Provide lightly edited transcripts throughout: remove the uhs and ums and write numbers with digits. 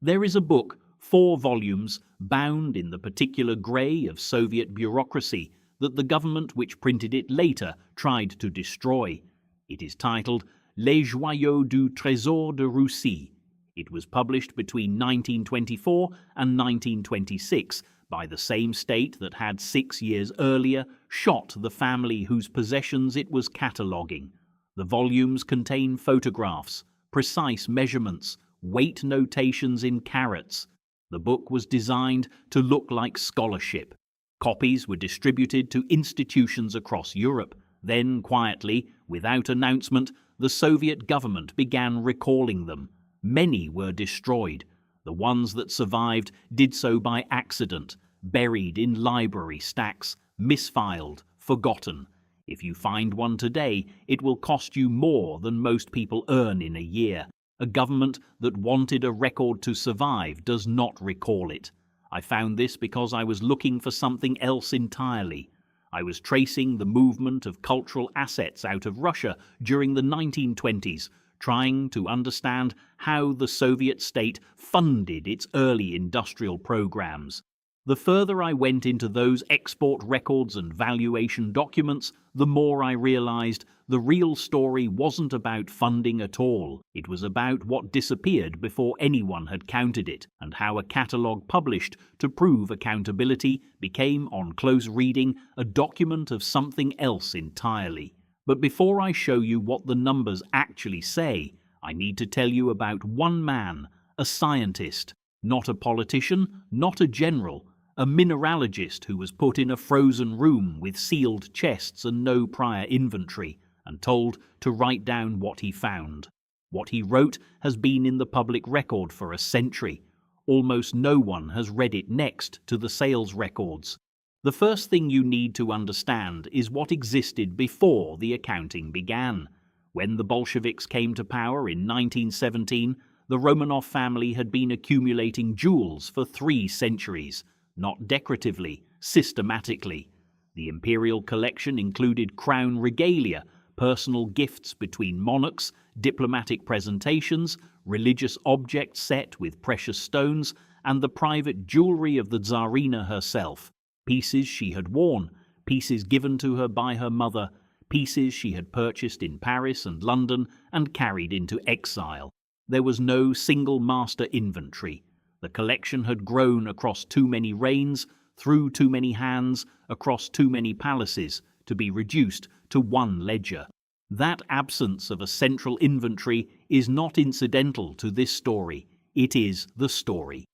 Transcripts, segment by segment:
There is a book, 4 volumes, bound in the particular grey of Soviet bureaucracy that the government which printed it later tried to destroy. It is titled Les Joyaux du Trésor de Russie. It was published between 1924 and 1926 by the same state that had 6 years earlier shot the family whose possessions it was cataloguing. The volumes contain photographs, precise measurements, weight notations in carats. The book was designed to look like scholarship. Copies were distributed to institutions across Europe. Then, quietly, without announcement, the Soviet government began recalling them. Many were destroyed. The ones that survived did so by accident, buried in library stacks, misfiled, forgotten. If you find one today, it will cost you more than most people earn in a year. A government that wanted a record to survive does not recall it. I found this because I was looking for something else entirely. I was tracing the movement of cultural assets out of Russia during the 1920s, trying to understand how the Soviet state funded its early industrial programs. The further I went into those export records and valuation documents, the more I realized the real story wasn't about funding at all. It was about what disappeared before anyone had counted it, and how a catalogue published to prove accountability became, on close reading, a document of something else entirely. But before I show you what the numbers actually say, I need to tell you about one man, a scientist, not a politician, not a general, a mineralogist who was put in a frozen room with sealed chests and no prior inventory, and told to write down what he found. What he wrote has been in the public record for a century. Almost no one has read it next to the sales records. The first thing you need to understand is what existed before the accounting began. When the Bolsheviks came to power in 1917, the Romanov family had been accumulating jewels for 3 centuries, not decoratively, systematically. The imperial collection included crown regalia, personal gifts between monarchs, diplomatic presentations, religious objects set with precious stones, and the private jewelry of the Tsarina herself. Pieces she had worn, pieces given to her by her mother, pieces she had purchased in Paris and London and carried into exile. There was no single master inventory. The collection had grown across too many reigns, through too many hands, across too many palaces, to be reduced to one ledger. That absence of a central inventory is not incidental to this story. It is the story.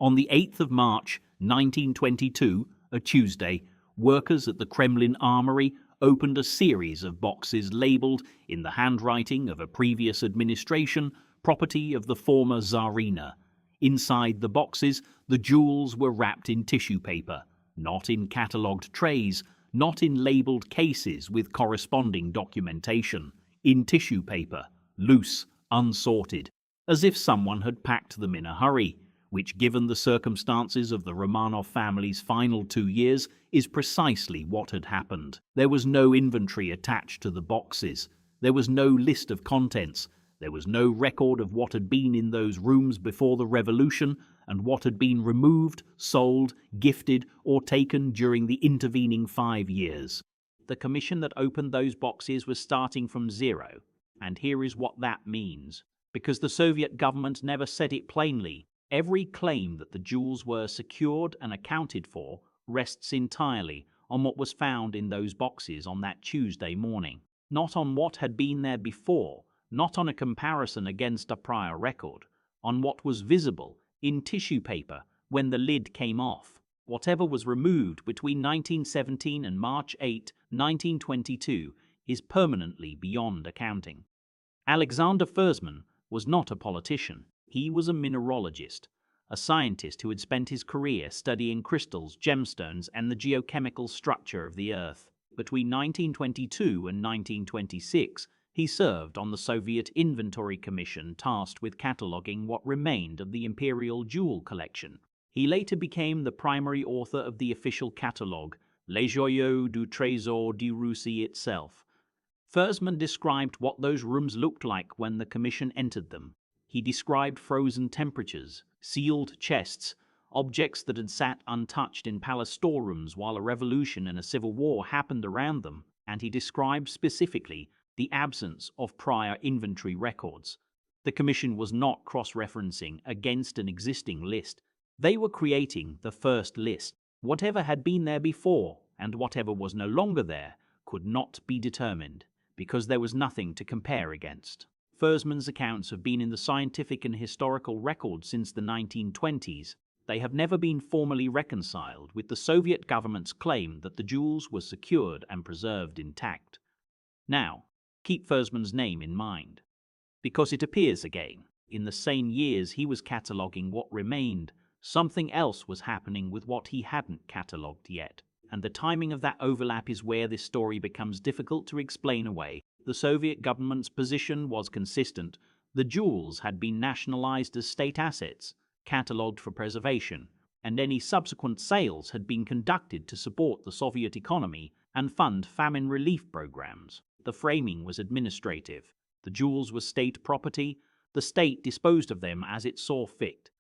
On the 8th of March, 1922, a Tuesday, workers at the Kremlin Armory opened a series of boxes labeled, in the handwriting of a previous administration, property of the former Tsarina. Inside the boxes, the jewels were wrapped in tissue paper, not in catalogued trays, not in labelled cases with corresponding documentation, in tissue paper, loose, unsorted, as if someone had packed them in a hurry, which, given the circumstances of the Romanov family's final 2 years, is precisely what had happened. There was no inventory attached to the boxes. There was no list of contents. There was no record of what had been in those rooms before the revolution and what had been removed, sold, gifted, or taken during the intervening 5 years. The commission that opened those boxes was starting from zero, and here is what that means. Because the Soviet government never said it plainly, every claim that the jewels were secured and accounted for rests entirely on what was found in those boxes on that Tuesday morning, not on what had been there before, not on a comparison against a prior record, on what was visible in tissue paper when the lid came off. Whatever was removed between 1917 and March 8, 1922 is permanently beyond accounting. Alexander Fersman was not a politician. He was a mineralogist, a scientist who had spent his career studying crystals, gemstones, and the geochemical structure of the Earth. Between 1922 and 1926, he served on the Soviet Inventory Commission tasked with cataloguing what remained of the imperial jewel collection. He later became the primary author of the official catalogue, Les Joyaux du Trésor de Russie itself. Fersman described what those rooms looked like when the commission entered them. He described frozen temperatures, sealed chests, objects that had sat untouched in palace storerooms while a revolution and a civil war happened around them, and he described specifically the absence of prior inventory records. The Commission was not cross-referencing against an existing list. They were creating the first list. Whatever had been there before and whatever was no longer there could not be determined, because there was nothing to compare against. Fersman's accounts have been in the scientific and historical record since the 1920s. They have never been formally reconciled with the Soviet government's claim that the jewels were secured and preserved intact. Now, keep Fersman's name in mind, because it appears again. In the same years he was cataloguing what remained, something else was happening with what he hadn't catalogued yet. And the timing of that overlap is where this story becomes difficult to explain away. The Soviet government's position was consistent. The jewels had been nationalized as state assets, catalogued for preservation, and any subsequent sales had been conducted to support the Soviet economy and fund famine relief programs. The framing was administrative. The jewels were state property. The state disposed of them as it saw fit.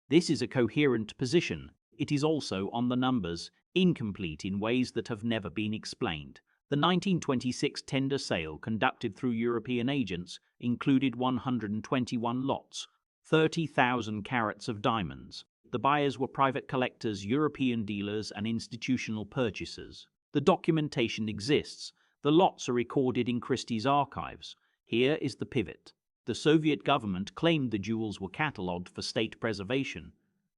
This is a coherent position. It is also on the numbers, incomplete in ways that have never been explained. The 1926 tender sale conducted through European agents included 121 lots, 30,000 carats of diamonds. The buyers were private collectors, European dealers, and institutional purchasers. The documentation exists. The lots are recorded in Christie's archives. Here is the pivot. The Soviet government claimed the jewels were catalogued for state preservation.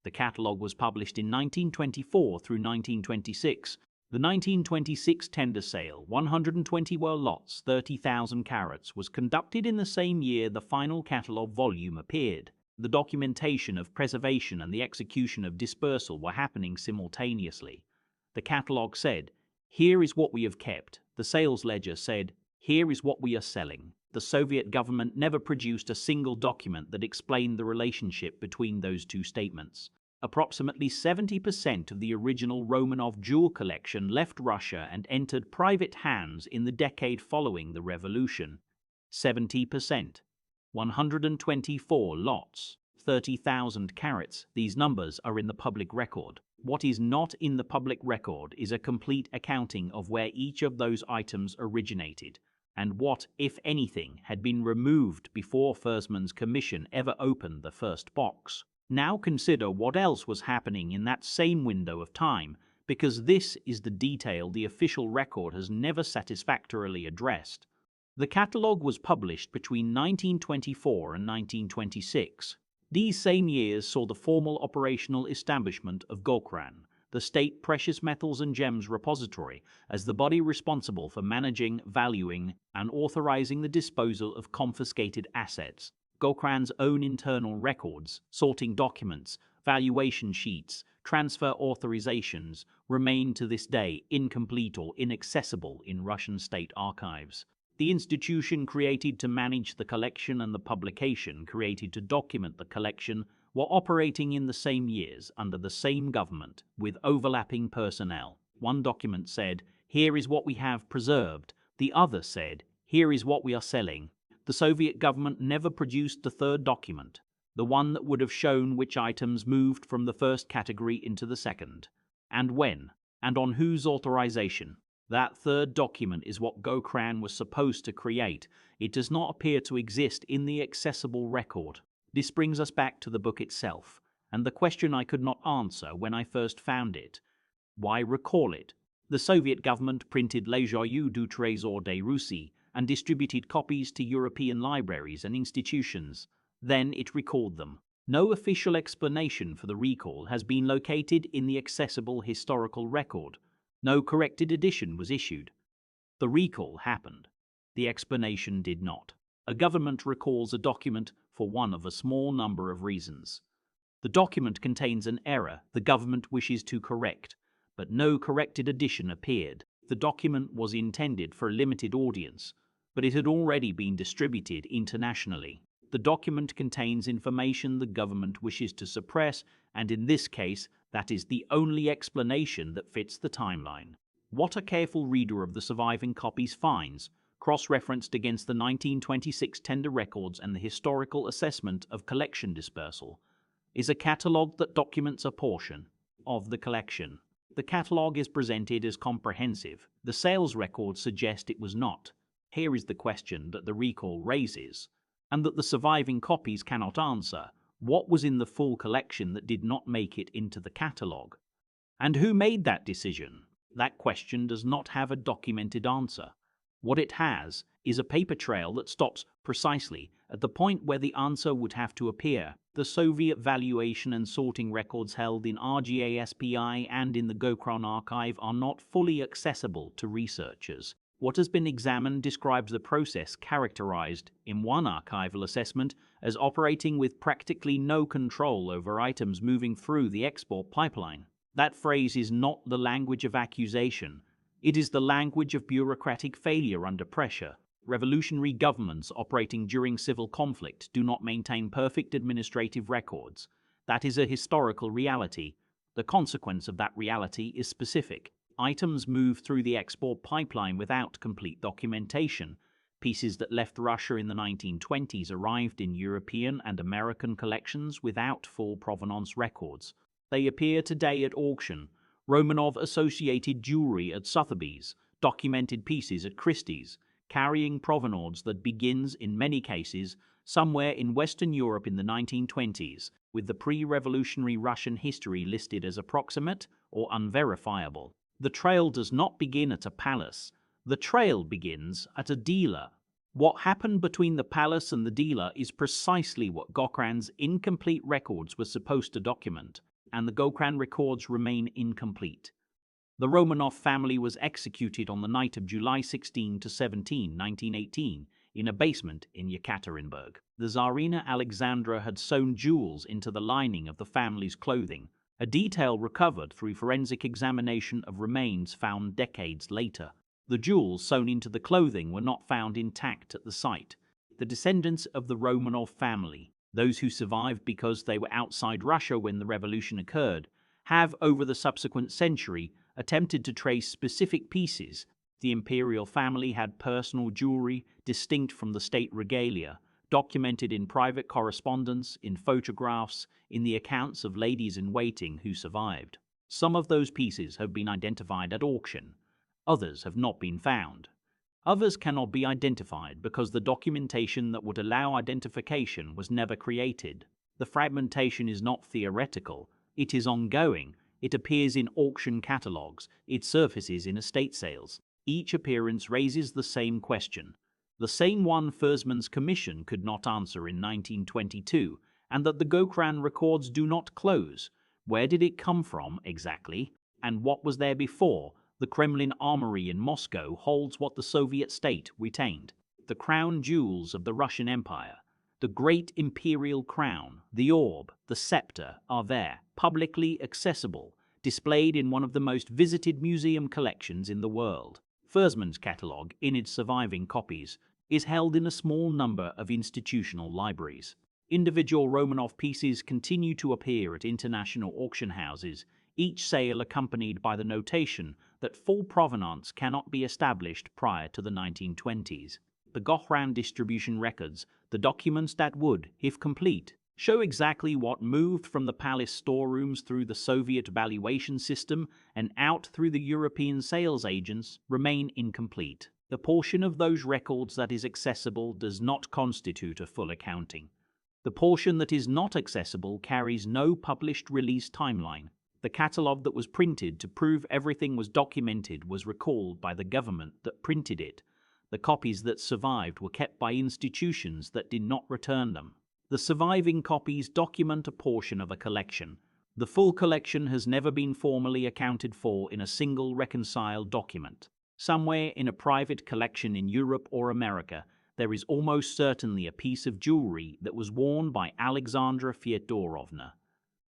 The catalogue was published in 1924 through 1926. The 1926 tender sale, 120 lots, 30,000 carats, was conducted in the same year the final catalogue volume appeared. The documentation of preservation and the execution of dispersal were happening simultaneously. The catalogue said, "Here is what we have kept." The sales ledger said, "Here is what we are selling." The Soviet government never produced a single document that explained the relationship between those two statements. Approximately 70% of the original Romanov jewel collection left Russia and entered private hands in the decade following the revolution. 70%. 124 lots, 30,000 carats. These numbers are in the public record. What is not in the public record is a complete accounting of where each of those items originated, and what, if anything, had been removed before Fersman's commission ever opened the first box. Now consider what else was happening in that same window of time, because this is the detail the official record has never satisfactorily addressed. The catalogue was published between 1924 and 1926. These same years saw the formal operational establishment of Gokran, the state precious metals and gems repository, as the body responsible for managing, valuing, and authorizing the disposal of confiscated assets. Gokran's own internal records, sorting documents, valuation sheets, transfer authorizations remain to this day incomplete or inaccessible in Russian state archives. The institution created to manage the collection and the publication created to document the collection were operating in the same years under the same government with overlapping personnel. One document said, "Here is what we have preserved." The other said, "Here is what we are selling." The Soviet government never produced the third document, the one that would have shown which items moved from the first category into the second, and when, and on whose authorization. That third document is what Gokran was supposed to create. It does not appear to exist in the accessible record. This brings us back to the book itself, and the question I could not answer when I first found it. Why recall it? The Soviet government printed Les Joyaux du Trésor des Russes and distributed copies to European libraries and institutions. Then it recalled them. No official explanation for the recall has been located in the accessible historical record. No corrected edition was issued. The recall happened. The explanation did not. A government recalls a document for one of a small number of reasons. The document contains an error the government wishes to correct, but no corrected edition appeared. The document was intended for a limited audience, but it had already been distributed internationally. The document contains information the government wishes to suppress, and in this case, that is the only explanation that fits the timeline. What a careful reader of the surviving copies finds, cross-referenced against the 1926 tender records and the historical assessment of collection dispersal, is a catalogue that documents a portion of the collection. The catalogue is presented as comprehensive. The sales records suggest it was not. Here is the question that the recall raises, and that the surviving copies cannot answer. What was in the full collection that did not make it into the catalogue? And who made that decision? That question does not have a documented answer. What it has is a paper trail that stops precisely at the point where the answer would have to appear. The Soviet valuation and sorting records held in RGASPI and in the Gokran archive are not fully accessible to researchers. What has been examined describes the process characterized in one archival assessment as operating with practically no control over items moving through the export pipeline. That phrase is not the language of accusation. It is the language of bureaucratic failure under pressure. Revolutionary governments operating during civil conflict do not maintain perfect administrative records. That is a historical reality. The consequence of that reality is specific. Items move through the export pipeline without complete documentation. Pieces that left Russia in the 1920s arrived in European and American collections without full provenance records. They appear today at auction. Romanov-associated jewelry at Sotheby's, documented pieces at Christie's, carrying provenance that begins, in many cases, somewhere in Western Europe in the 1920s, with the pre-revolutionary Russian history listed as approximate or unverifiable. The trail does not begin at a palace. The trail begins at a dealer. What happened between the palace and the dealer is precisely what Gokran's incomplete records were supposed to document, and the Gokran records remain incomplete. The Romanov family was executed on the night of July 16 to 17, 1918, in a basement in Yekaterinburg. The Tsarina Alexandra had sewn jewels into the lining of the family's clothing, a detail recovered through forensic examination of remains found decades later. The jewels sewn into the clothing were not found intact at the site. The descendants of the Romanov family, those who survived because they were outside Russia when the revolution occurred, have over the subsequent century attempted to trace specific pieces. The imperial family had personal jewelry distinct from the state regalia, documented in private correspondence, in photographs, in the accounts of ladies-in-waiting who survived. Some of those pieces have been identified at auction. Others have not been found. Others cannot be identified because the documentation that would allow identification was never created. The fragmentation is not theoretical. It is ongoing. It appears in auction catalogues. It surfaces in estate sales. Each appearance raises the same question, the same one Fersman's commission could not answer in 1922, and that the Gokran records do not close. Where did it come from, exactly? And what was there before? The Kremlin armory in Moscow holds what the Soviet state retained. The crown jewels of the Russian Empire, the great imperial crown, the orb, the scepter are there, publicly accessible, displayed in one of the most visited museum collections in the world. Fersman's catalogue, in its surviving copies, is held in a small number of institutional libraries. Individual Romanov pieces continue to appear at international auction houses, each sale accompanied by the notation that full provenance cannot be established prior to the 1920s. The Gokran distribution records, the documents that would, if complete, show exactly what moved from the palace storerooms through the Soviet valuation system and out through the European sales agents, remain incomplete. The portion of those records that is accessible does not constitute a full accounting. The portion that is not accessible carries no published release timeline. The catalogue that was printed to prove everything was documented was recalled by the government that printed it. The copies that survived were kept by institutions that did not return them. The surviving copies document a portion of a collection. The full collection has never been formally accounted for in a single reconciled document. Somewhere in a private collection in Europe or America, there is almost certainly a piece of jewelry that was worn by Alexandra Fyodorovna.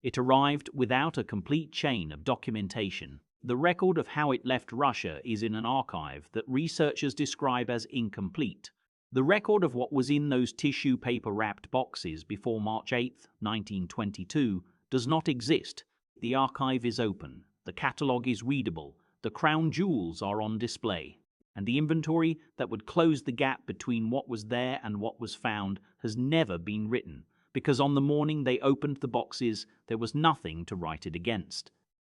It arrived without a complete chain of documentation. The record of how it left Russia is in an archive that researchers describe as incomplete. The record of what was in those tissue paper-wrapped boxes before March 8, 1922, does not exist. The archive is open. The catalogue is readable. The crown jewels are on display. And the inventory that would close the gap between what was there and what was found has never been written. because on the morning they opened the boxes there was nothing to write it against.